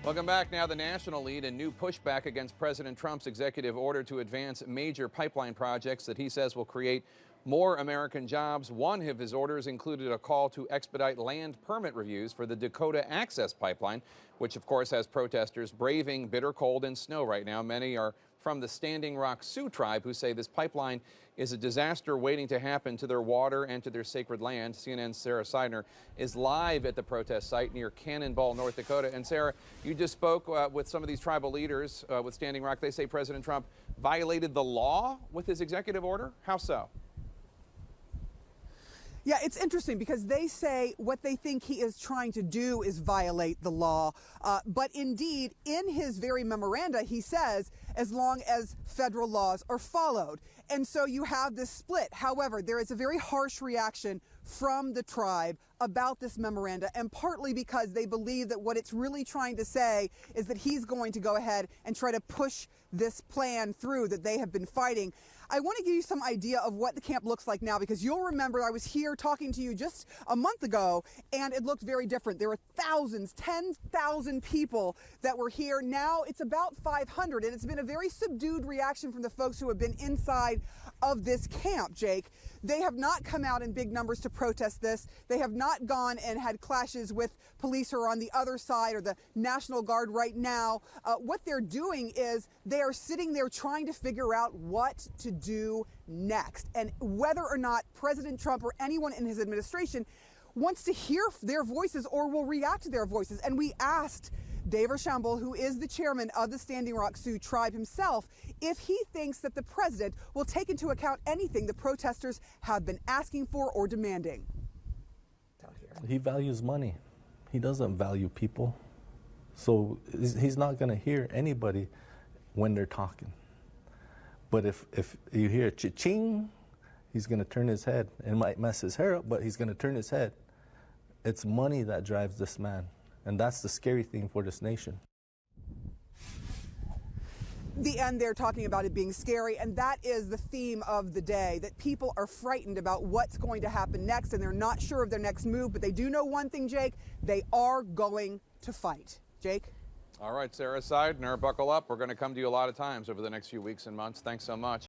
Welcome back. Now the national lead and new pushback against President Trump's executive order to advance major pipeline projects that he says will create more American jobs. One of his orders included a call to expedite land permit reviews for the Dakota Access Pipeline, which of course has protesters braving bitter cold and snow right now. Many are from the Standing Rock Sioux tribe, who say this pipeline is a disaster waiting to happen to their water and to their sacred land. CNN's Sarah Seidner is live at the protest site near Cannonball, North Dakota. And Sarah, you just spoke with some of these tribal leaders with Standing Rock. They say President Trump violated the law with his executive order. How so? Yeah, it's interesting because they say what they think he is trying to do is violate the law. But indeed, in his very memoranda, he says as long as federal laws are followed. And so you have this split. However, there is a very harsh reaction from the tribe about this memoranda, and partly because they believe that what it's really trying to say is that he's going to go ahead and try to push this plan through that they have been fighting. I want to give you some idea of what the camp looks like now, because you'll remember I was here talking to you just a month ago and it looked very different. There were thousands, 10,000 people that were here. Now it's about 500, and it's been a very subdued reaction from the folks who have been inside of this camp, Jake. They have not come out in big numbers to protest this. They have not gone and had clashes with police who are on the other side or the National Guard right now. What they're doing is they are sitting there trying to figure out what to do next, and whether or not President Trump or anyone in his administration wants to hear their voices or will react to their voices. And we asked Dave Archambault, who is the chairman of the Standing Rock Sioux tribe himself, if he thinks that the president will take into account anything the protesters have been asking for or demanding. He values money. He doesn't value people. So he's not going to hear anybody when they're talking. But if you hear cha-ching, he's going to turn his head. It might mess his hair up, but he's going to turn his head. It's money that drives this man. And that's the scary thing for this nation. The end, they're talking about it being scary, and that is the theme of the day, that people are frightened about what's going to happen next, and they're not sure of their next move, but they do know one thing, Jake, they are going to fight. Jake? All right, Sarah Seidner, buckle up. We're going to come to you a lot of times over the next few weeks and months. Thanks so much.